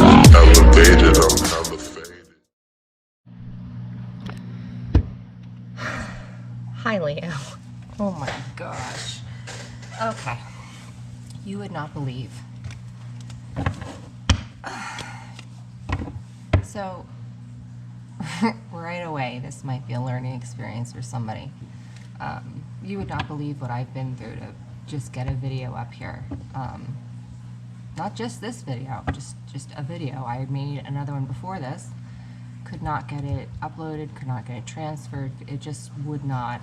elevated, I'm hella faded. Hi, Leo. Oh my gosh. Okay. You would not believe. So, right away, this might be a learning experience for somebody. You would not believe what I've been through to just get a video up here. Not just this video, just a video. I made another one before this. Could not get it uploaded, could not get it transferred. It just would not.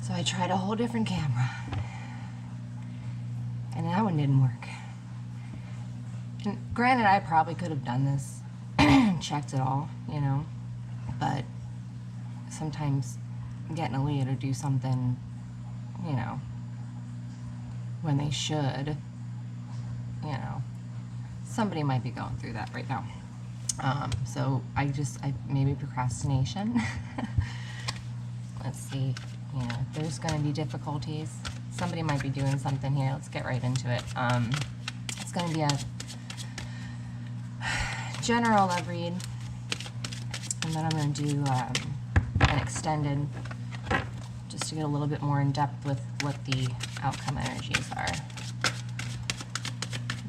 So I tried a whole different camera. And that one didn't work. And granted, I probably could have done this and checked it all, you know, but sometimes getting a Leo to do something, you know, when they should, you know, somebody might be going through that right now. So maybe procrastination. Let's see, you know, there's going to be difficulties. Somebody might be doing something here. Let's get right into it. It's going to be a general love read, and then I'm going to do an extended, just to get a little bit more in depth with what the outcome energies are.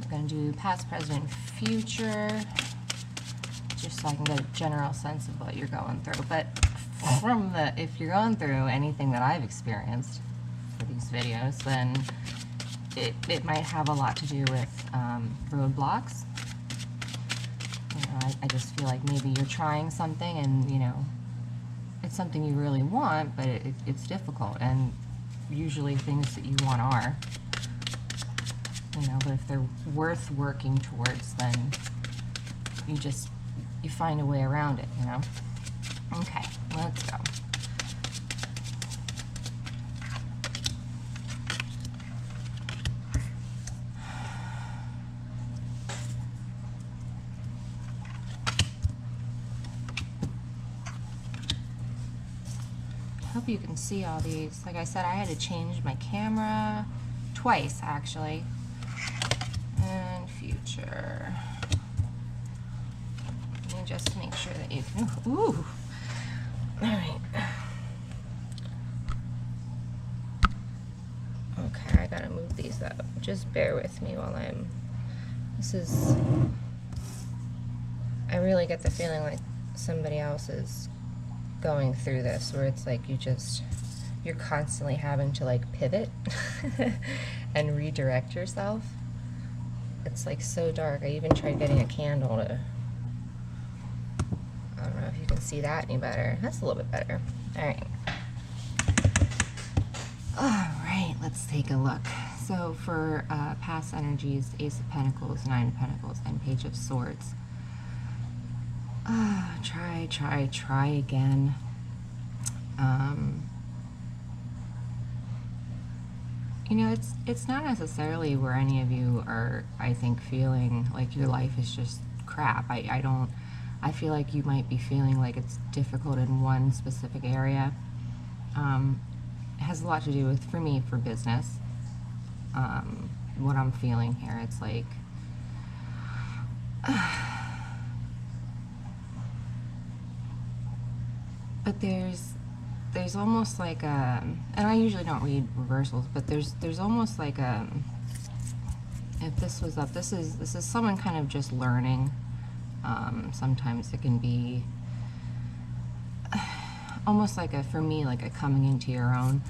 I'm going to do past, present, future, just so I can get a general sense of what you're going through. But if you're going through anything that I've experienced for these videos, then it might have a lot to do with roadblocks. You know, I just feel like maybe you're trying something and, you know, it's something you really want, but it's difficult, and usually things that you want are, you know, but if they're worth working towards, then you find a way around it, you know. Okay, let's go. Hope you can see all these. Like I said, I had to change my camera twice, actually. And future. Let me just make sure that you can. Ooh. All right. Okay, I gotta move these up. Just bear with me while I really get the feeling like somebody else is going through this, where it's like you're constantly having to like pivot and redirect yourself. It's like so dark. I even tried getting a candle to, I don't know if you can see that any better. That's a little bit better. All right, let's take a look. So for past energies, Ace of Pentacles, Nine of Pentacles, and Page of Swords. Try again. You know, it's not necessarily where any of you are, I think, feeling like your life is just crap. I feel like you might be feeling like it's difficult in one specific area. It has a lot to do with, for me, for business. What I'm feeling here, it's like but there's almost like a, and I usually don't read reversals, but there's almost like a, if this was up, this is someone kind of just learning. Sometimes it can be almost like for me, like a coming into your own.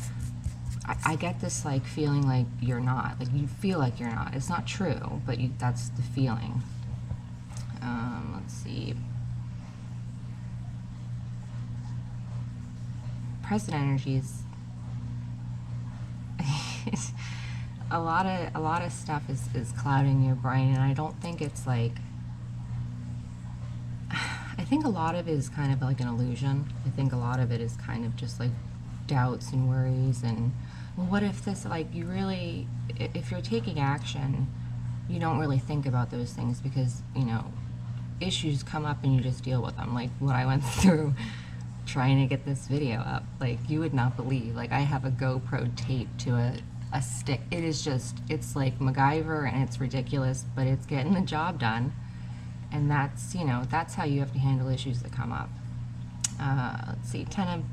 I get this like feeling like you're not, like you feel like you're not. It's not true, but that's the feeling. Let's see. Present energies. a lot of stuff is clouding your brain, and I don't think it's like, I think a lot of it is kind of like an illusion. I think a lot of it is kind of just like doubts and worries and, well, what if this, like, you really, if you're taking action, you don't really think about those things because, you know, issues come up and you just deal with them. Like what I went through trying to get this video up, like you would not believe. Like I have a GoPro taped to a stick. It is just, it's like MacGyver, and it's ridiculous, but it's getting the job done. And that's, you know, that's how you have to handle issues that come up. Let's see, Ten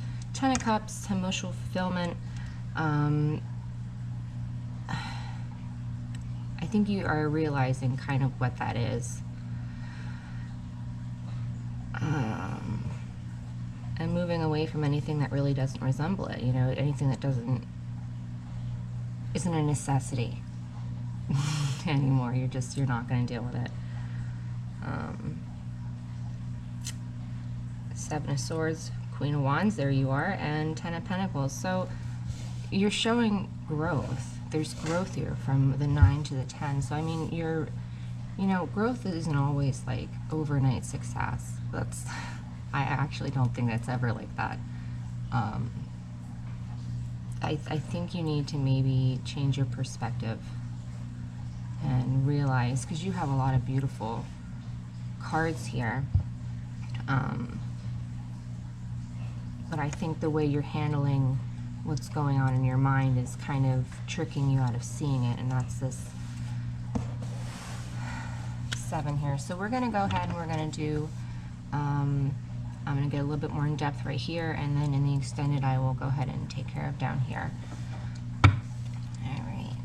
of Cups, emotional fulfillment. I think you are realizing kind of what that is. And moving away from anything that really doesn't resemble it, you know, anything that isn't a necessity anymore. You're not going to deal with it. Seven of Swords, Queen of Wands, there you are, and Ten of Pentacles. So you're showing growth. There's growth here from the 9 to the 10. So I mean, you know, growth isn't always like overnight success. I actually don't think that's ever like that. I think you need to maybe change your perspective and realize, because you have a lot of beautiful cards here, but I think the way you're handling what's going on in your mind is kind of tricking you out of seeing it, and that's this 7 here. So we're going to go ahead and we're going to do, I'm going to get a little bit more in depth right here, and then in the extended I will go ahead and take care of down here. Alright.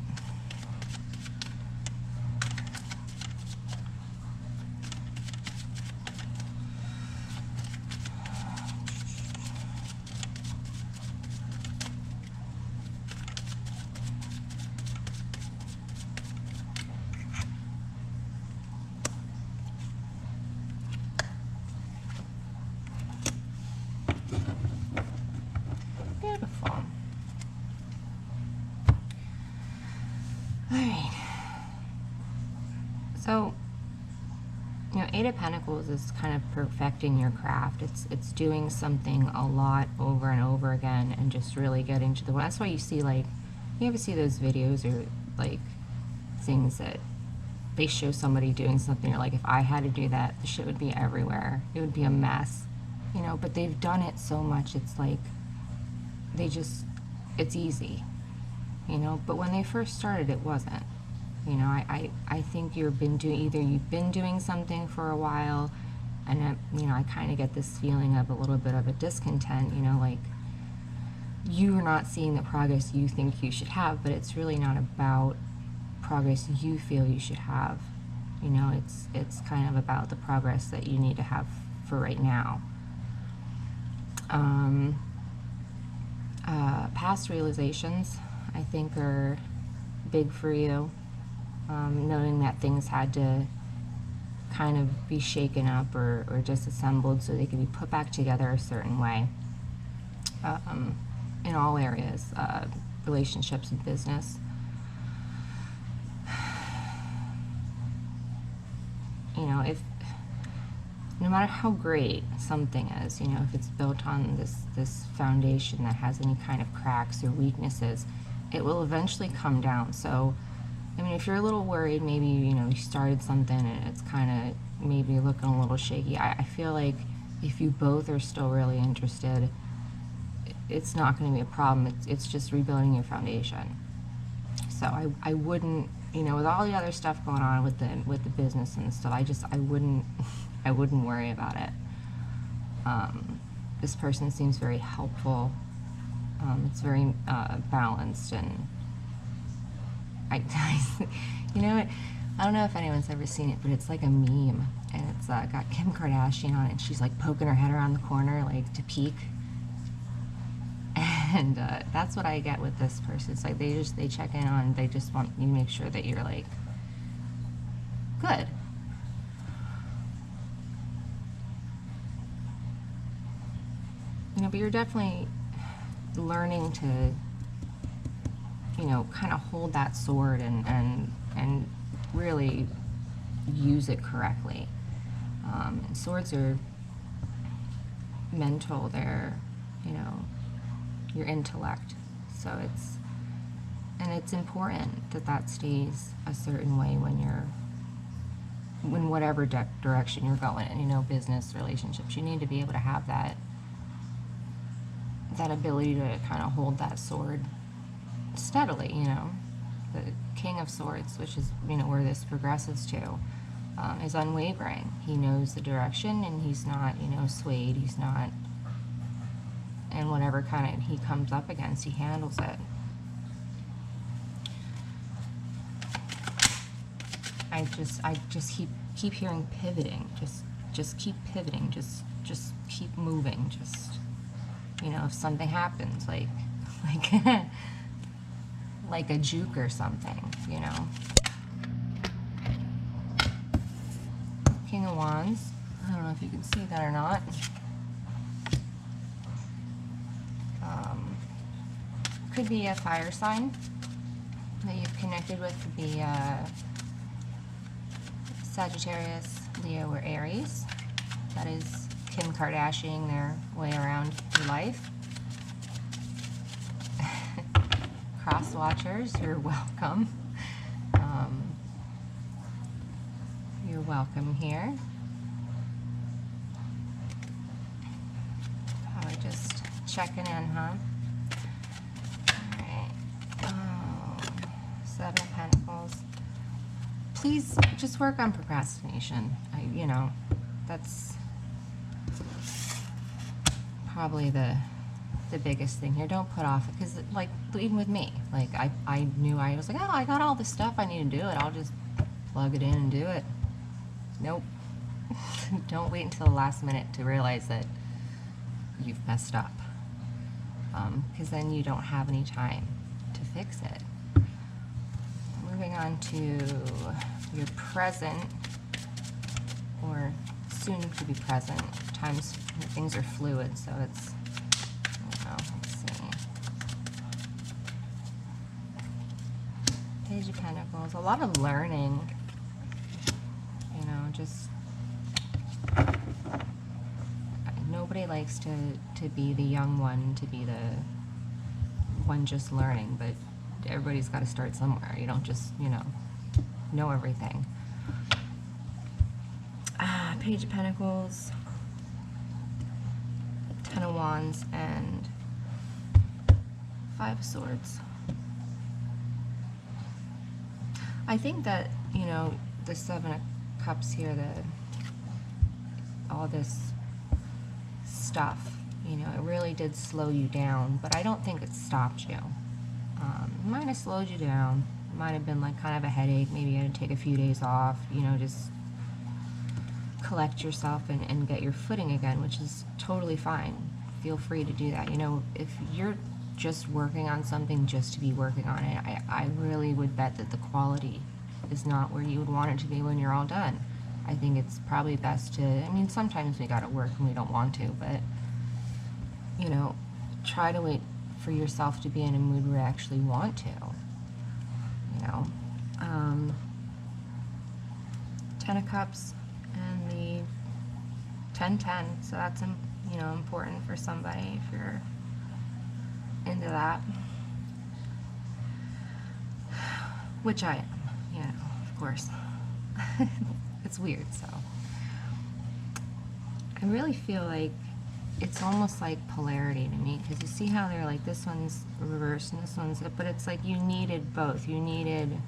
Beautiful. Alright. So, you know, 8 of Pentacles is kind of perfecting your craft. It's doing something a lot over and over again and just really getting to the... That's why you see, like, you ever see those videos or, like, things that they show somebody doing something, you're like, if I had to do that, the shit would be everywhere. It would be a mess. You know, but they've done it so much, it's like, it's easy, you know, but when they first started, it wasn't, you know. I think you've been doing something for a while, and you know, I kind of get this feeling of a little bit of a discontent, you know, like you're not seeing the progress you think you should have, but it's really not about progress you feel you should have, you know. It's kind of about the progress that you need to have for right now. Past realizations, I think, are big for you. Knowing that things had to kind of be shaken up or disassembled so they could be put back together a certain way. In all areas, relationships and business. You know, no matter how great something is, you know, if it's built on this foundation that has any kind of cracks or weaknesses, it will eventually come down. So, I mean, if you're a little worried, maybe, you know, you started something and it's kind of maybe looking a little shaky, I feel like if you both are still really interested, it's not going to be a problem. It's just rebuilding your foundation. So I wouldn't, you know, with all the other stuff going on with the business and stuff, I wouldn't worry about it. This person seems very helpful. It's very balanced, and you know what? I don't know if anyone's ever seen it, but it's like a meme, and it's got Kim Kardashian on it, and she's like poking her head around the corner, like to peek. And that's what I get with this person. It's like they check in on, they just want you to make sure that you're like good. You know, but you're definitely learning to, you know, kind of hold that sword and really use it correctly. And swords are mental, they're, you know, your intellect. So it's important that stays a certain way when whatever direction you're going in, you know, business, relationships, you need to be able to have that ability to kind of hold that sword steadily, you know. The King of Swords, which is, you know, where this progresses to, is unwavering. He knows the direction, and he's not, you know, swayed. He's not, and whatever kind of he comes up against, he handles it. I just keep hearing pivoting. Just keep pivoting. Just keep moving. Just, you know, if something happens, like like a juke or something, you know. King of Wands. I don't know if you can see that or not. Could be a fire sign that you've connected with. Could be Sagittarius, Leo, or Aries. That is Kim Kardashian their way around your life. Cross watchers, you're welcome. You're welcome here. Probably just checking in, huh? Alright. Oh, Seven of Pentacles. Please just work on procrastination. You know, that's probably the biggest thing here. Don't put off it, because, like, even with me, like, I knew, I was like, oh, I got all this stuff, I need to do it, I'll just plug it in and do it. Nope. Don't wait until the last minute to realize that you've messed up, because then you don't have any time to fix it. Moving on to your present, or soon to be present. Times, things are fluid, so it's, let's see. Page of Pentacles, a lot of learning, you know, just, nobody likes to be the young one, to be the one just learning, but everybody's got to start somewhere. You don't just, you know everything. Page of Pentacles, Ten of Wands, and Five of Swords. I think that, you know, the Seven of Cups here, all this stuff, you know, it really did slow you down, but I don't think it stopped you. It might have slowed you down. It might have been like kind of a headache. Maybe you had to take a few days off, you know, just collect yourself and get your footing again, which is totally fine. Feel free to do that. You know, if you're just working on something just to be working on it, I really would bet that the quality is not where you would want it to be when you're all done. I think it's probably best to, I mean, sometimes we gotta work and we don't want to, but, you know, try to wait for yourself to be in a mood where you actually want to, you know. 10 of Cups and the 10-10, so that's, you know, important for somebody if you're into that, which I am, you know, of course. It's weird, so I really feel like it's almost like polarity to me, because you see how they're like, this one's reversed and this one's, but it's like you needed both. You needed,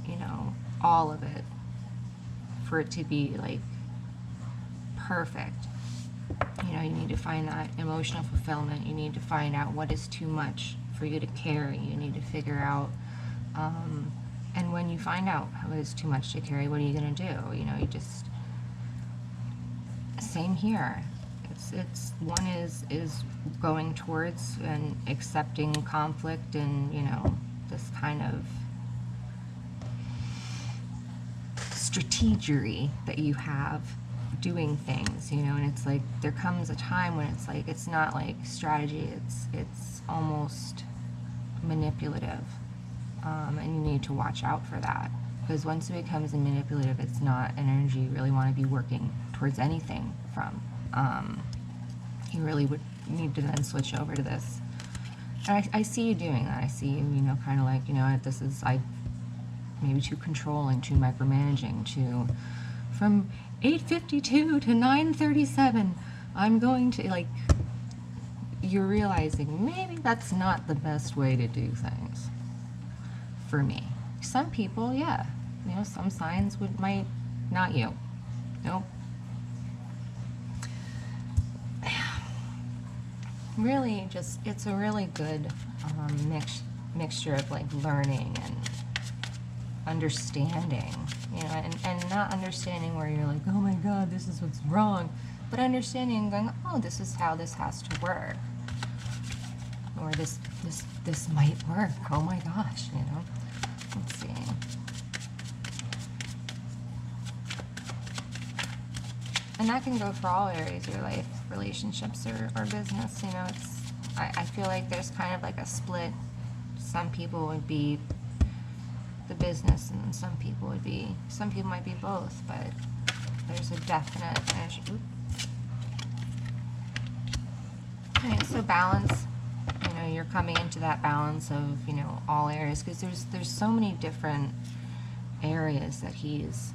you know, all of it for it to be like perfect. You know, you need to find that emotional fulfillment. You need to find out what is too much for you to carry. You need to figure out, and when you find out what is too much to carry, what are you going to do? You know, you just, same here. It's one is going towards and accepting conflict and, you know, this kind of strategery that you have doing things, you know, and it's like there comes a time when it's like, it's not like strategy, it's almost manipulative, and you need to watch out for that, because once it becomes manipulative, it's not an energy you really want to be working towards anything from. You really would need to then switch over to this. And I see you doing that. I see you, you know, kind of like, you know, this is, maybe too controlling, too micromanaging, too, from 8:52 to 9:37, I'm going to, like, you're realizing maybe that's not the best way to do things for me. Some people, yeah, you know, some signs might, not you. Nope. Really, just, it's a really good mixture of like learning and understanding, you know, and not understanding where you're like, oh my God, this is what's wrong, but understanding and going, oh, this is how this has to work, or this might work. Oh my gosh, you know. Let's see. And that can go for all areas of your life, relationships or business. You know, it's, I feel like there's kind of like a split. Some people would be the business, and some people might be both, but there's a definite, okay, so balance, you know, you're coming into that balance of, you know, all areas, because there's so many different areas that he's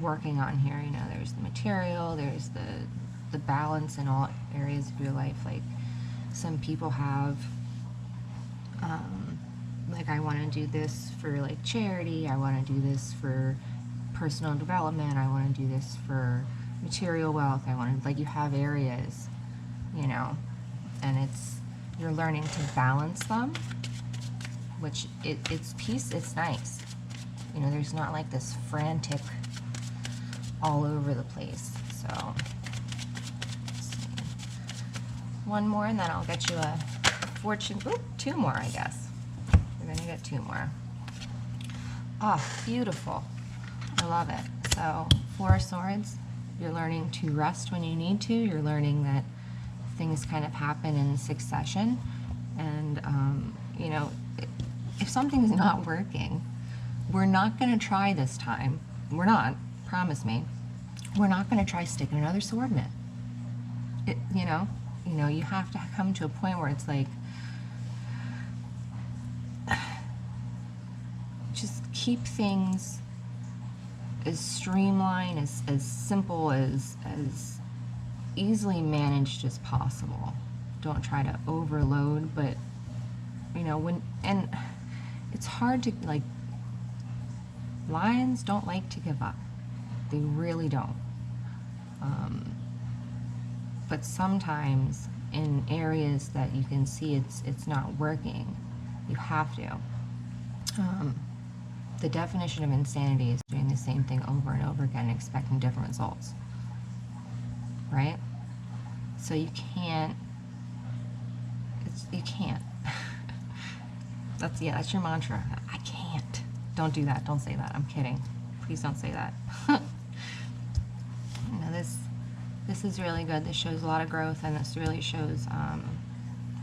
working on here. You know, there's the material, there's the balance in all areas of your life. Like, some people have like, I want to do this for like charity, I want to do this for personal development, I want to do this for material wealth, I want to, like, you have areas, you know, and you're learning to balance them, which it's peace, it's nice. You know, there's not like this frantic all over the place. So let's see. One more and then I'll get you a fortune. Oop, two more, I guess. We're gonna get two more. Oh, beautiful. I love it. So, Four of Swords, you're learning to rest when you need to. You're learning that things kind of happen in succession. And, you know, if something's not working, we're not going to try this time. We're not, promise me. We're not going to try sticking another sword in it. You know, you have to come to a point where it's like, just keep things as streamlined, as simple, as easily managed as possible. Don't try to overload, but, you know, and it's hard to, like, lions don't like to give up. They really don't. But sometimes in areas that you can see it's not working, you have to. The definition of insanity is doing the same thing over and over again, expecting different results. Right? So you can't. You can't. That's your mantra. I can't. Don't do that. Don't say that. I'm kidding. Please don't say that. No, this is really good. This shows a lot of growth, and this really shows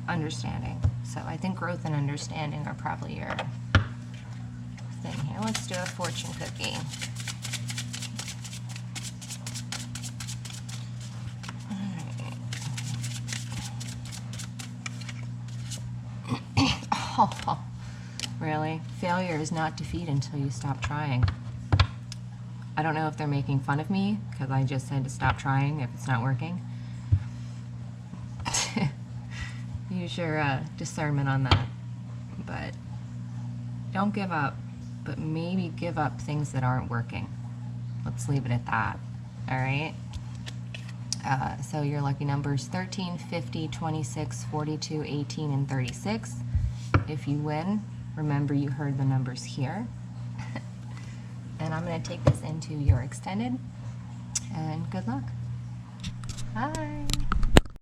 understanding. So I think growth and understanding are probably your thing here. Let's do a fortune cookie. Oh, really? Failure is not defeat until you stop trying. I don't know if they're making fun of me because I just said to stop trying if it's not working. Use your discernment on that. But don't give up, but maybe give up things that aren't working. Let's leave it at that. All right? So your lucky numbers 13, 50, 26, 42, 18, and 36. If you win, remember you heard the numbers here. And I'm going to take this into your extended. And good luck. Bye.